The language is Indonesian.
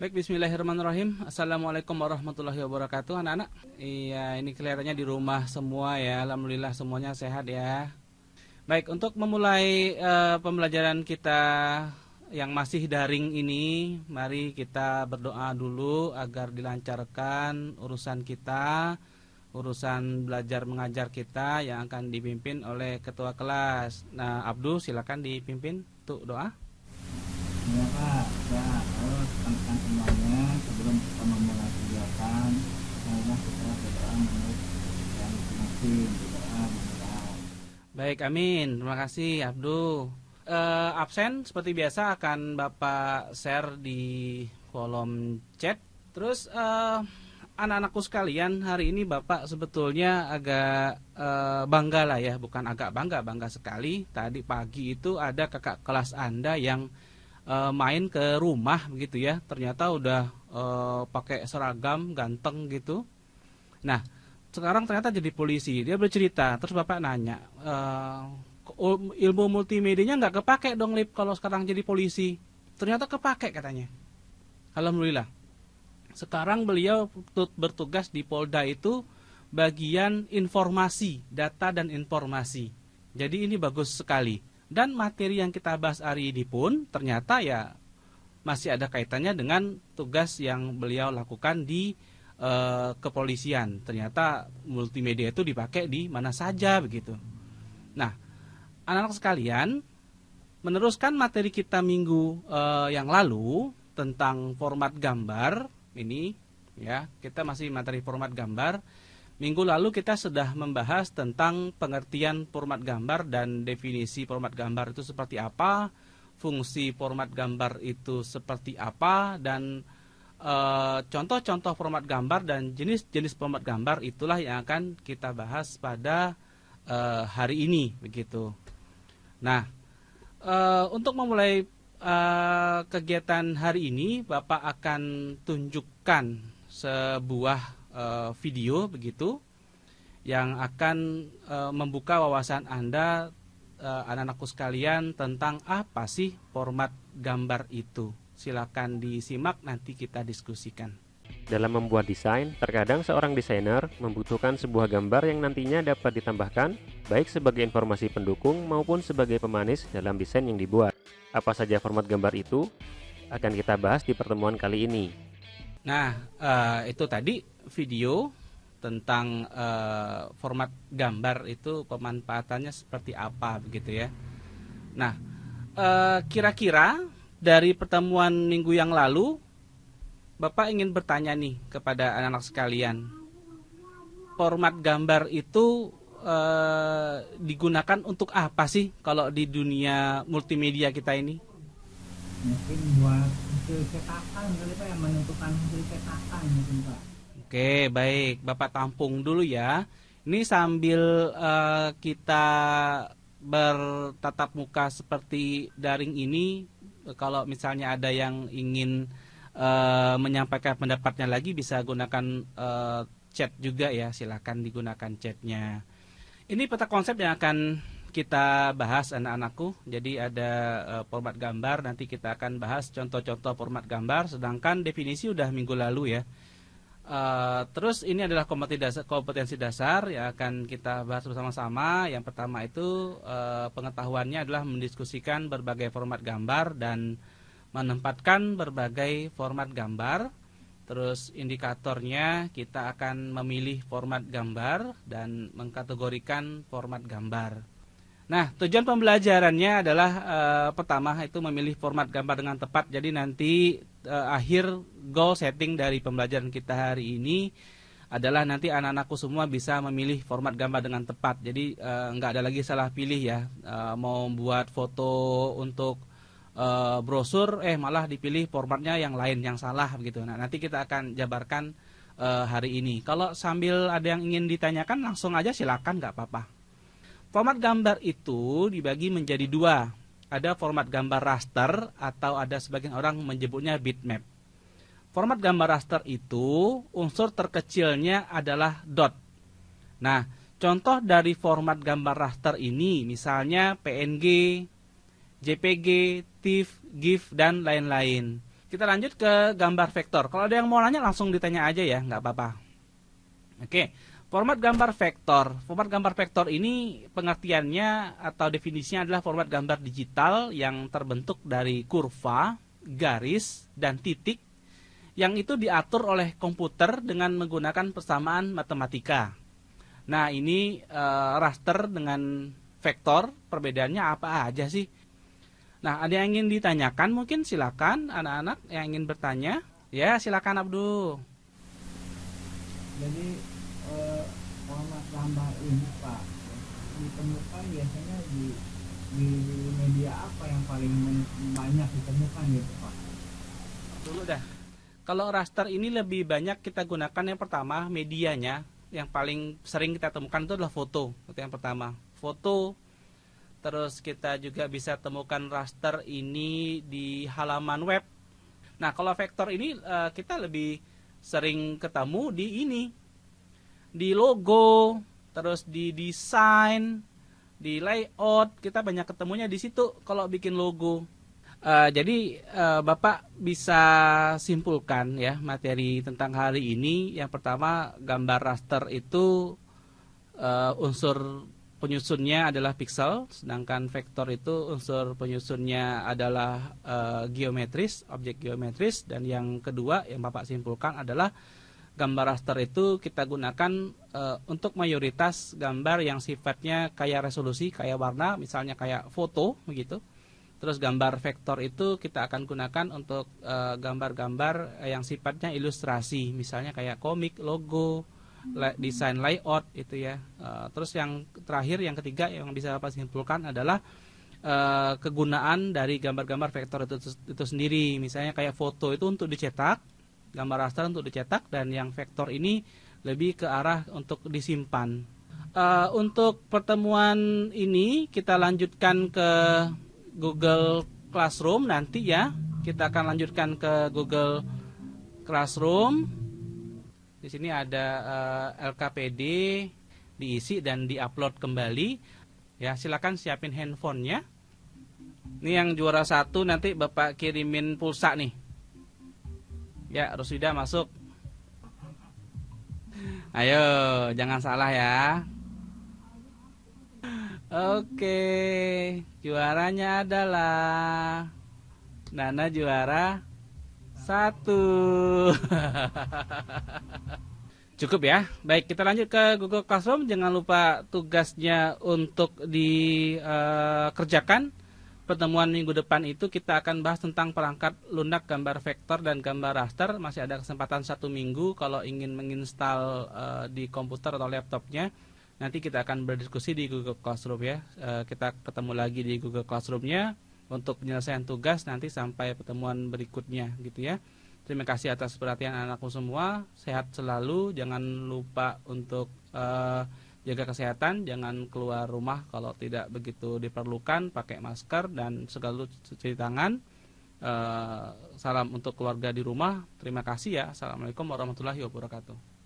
Baik, bismillahirrahmanirrahim. Assalamualaikum warahmatullahi wabarakatuh, anak-anak. Iya, ini kelihatannya di rumah semua ya. Alhamdulillah semuanya sehat ya. Baik, untuk memulai pembelajaran kita yang masih daring ini, mari kita berdoa dulu agar dilancarkan urusan kita, urusan belajar mengajar kita yang akan dipimpin oleh ketua kelas. Nah, Abdul silakan dipimpin untuk doa. Ya Pak, ya harus tekan semuanya sebelum kita memulai kegiatan. Semoga kita berdoa menurut yang masing-masing berdoa memulai. Baik, amin. Terima kasih, Abdul. Absen seperti biasa akan Bapak share di kolom chat. Terus anak-anakku sekalian, hari ini Bapak sebetulnya agak bangga lah ya, bukan agak bangga, bangga sekali. Tadi pagi itu ada kakak kelas Anda yang main ke rumah begitu ya. Ternyata udah pakai seragam, ganteng gitu. Nah, sekarang ternyata jadi polisi. Dia bercerita, terus Bapak nanya, ilmu multimedianya nggak kepake dong, Lip, kalau sekarang jadi polisi. Ternyata kepake katanya. Alhamdulillah. Sekarang beliau bertugas di Polda itu bagian informasi, data dan informasi. Jadi ini bagus sekali. Dan materi yang kita bahas hari ini pun ternyata ya masih ada kaitannya dengan tugas yang beliau lakukan di kepolisian. Ternyata multimedia itu dipakai di mana saja begitu. Nah, anak-anak sekalian, meneruskan materi kita minggu yang lalu tentang format gambar ini ya, kita masih materi format gambar. Minggu lalu kita sudah membahas tentang pengertian format gambar dan definisi format gambar itu seperti apa, fungsi format gambar itu seperti apa, dan contoh-contoh format gambar dan jenis-jenis format gambar itulah yang akan kita bahas pada hari ini begitu. Nah, untuk memulai kegiatan hari ini, Bapak akan tunjukkan sebuah video begitu yang akan membuka wawasan Anda, anak-anakku sekalian, tentang apa sih format gambar itu. Silakan disimak, nanti kita diskusikan. Dalam membuat desain, terkadang seorang desainer membutuhkan sebuah gambar yang nantinya dapat ditambahkan baik sebagai informasi pendukung maupun sebagai pemanis dalam desain yang dibuat. Apa saja format gambar itu? Akan kita bahas di pertemuan kali ini. Nah, itu tadi video tentang format gambar itu pemanfaatannya seperti apa begitu ya. Nah, kira-kira dari pertemuan minggu yang lalu, Bapak ingin bertanya nih kepada anak-anak sekalian, format gambar itu digunakan untuk apa sih kalau di dunia multimedia kita ini? Mungkin buat hasil cetakan kali Pak, yang menentukan hasil cetakan mungkin Pak. Oke, baik. Bapak tampung dulu ya. Ini sambil kita bertatap muka seperti daring ini, kalau misalnya ada yang ingin menyampaikan pendapatnya lagi, bisa gunakan chat juga ya. Silakan digunakan chatnya. Ini peta konsep yang akan kita bahas, anak-anakku. Jadi ada format gambar, nanti kita akan bahas contoh-contoh format gambar. Sedangkan definisi udah minggu lalu ya. Terus ini adalah kompetensi dasar yang akan kita bahas bersama-sama. Yang pertama itu pengetahuannya adalah mendiskusikan berbagai format gambar dan menempatkan berbagai format gambar. Terus indikatornya kita akan memilih format gambar dan mengkategorikan format gambar. Nah, tujuan pembelajarannya adalah pertama itu memilih format gambar dengan tepat. Jadi nanti akhir goal setting dari pembelajaran kita hari ini adalah nanti anak-anakku semua bisa memilih format gambar dengan tepat. Jadi nggak ada lagi salah pilih ya. Mau buat foto untuk brosur, malah dipilih formatnya yang lain, yang salah begitu. Nah, nanti kita akan jabarkan hari ini. Kalau sambil ada yang ingin ditanyakan, langsung aja silakan, nggak apa-apa. Format gambar itu dibagi menjadi dua. Ada format gambar raster atau ada sebagian orang menyebutnya bitmap. Format gambar raster itu unsur terkecilnya adalah dot. Nah, contoh dari format gambar raster ini misalnya PNG, JPG, TIFF, GIF, dan lain-lain. Kita lanjut ke gambar vektor. Kalau ada yang mau nanya langsung ditanya aja ya, nggak apa-apa. Oke, format gambar vektor. Format gambar vektor ini pengertiannya atau definisinya adalah format gambar digital yang terbentuk dari kurva, garis, dan titik yang itu diatur oleh komputer dengan menggunakan persamaan matematika. Nah, ini raster dengan vektor, perbedaannya apa aja sih? Nah, ada yang ingin ditanyakan mungkin silakan anak-anak yang ingin bertanya. Ya, silakan Abdul. Jadi format gambar ini Pak ditemukan biasanya di media apa yang paling banyak ditemukan gitu Pak? Dulu dah. Kalau raster ini lebih banyak kita gunakan yang pertama medianya, yang paling sering kita temukan itu adalah foto. Itu yang pertama. Foto. Terus kita juga bisa temukan raster ini di halaman web. Nah, kalau vektor ini kita lebih sering ketemu di ini. Di logo, terus di desain, di layout, kita banyak ketemunya di situ kalau bikin logo. Jadi Bapak bisa simpulkan ya materi tentang hari ini. Yang pertama, gambar raster itu unsur penyusunnya adalah pixel, sedangkan vektor itu unsur penyusunnya adalah geometris, objek geometris, dan yang kedua yang Bapak simpulkan adalah gambar raster itu kita gunakan untuk mayoritas gambar yang sifatnya kayak resolusi, kayak warna, misalnya kayak foto begitu. Terus gambar vektor itu kita akan gunakan untuk gambar-gambar yang sifatnya ilustrasi, misalnya kayak komik, logo, desain layout itu ya. Terus yang terakhir, yang ketiga yang bisa Bapak simpulkan adalah kegunaan dari gambar-gambar vektor itu sendiri. Misalnya kayak foto itu untuk dicetak, gambar raster untuk dicetak, dan yang vektor ini lebih ke arah untuk disimpan. Untuk pertemuan ini kita lanjutkan ke Google Classroom nanti ya. Kita akan lanjutkan ke Google Classroom. Di sini ada LKPD diisi dan diupload kembali. Ya, silakan siapin handphonenya. Ini yang juara 1 nanti Bapak kirimin pulsa nih. Ya, Ruswida masuk. Ayo, jangan salah ya. Oke, juaranya adalah Nana juara 1. Cukup ya. Baik, kita lanjut ke Google Classroom. Jangan lupa tugasnya untuk dikerjakan. Pertemuan minggu depan itu kita akan bahas tentang perangkat lunak, gambar vektor, dan gambar raster. Masih ada kesempatan 1 minggu kalau ingin menginstal di komputer atau laptopnya. Nanti kita akan berdiskusi di Google Classroom ya. Kita ketemu lagi di Google Classroom-nya untuk penyelesaian tugas nanti sampai pertemuan berikutnya gitu ya. Terima kasih atas perhatian anakku semua. Sehat selalu. Jangan lupa untuk jaga kesehatan. Jangan keluar rumah kalau tidak begitu diperlukan. Pakai masker dan segala cuci tangan. Salam untuk keluarga di rumah. Terima kasih ya. Assalamualaikum warahmatullahi wabarakatuh.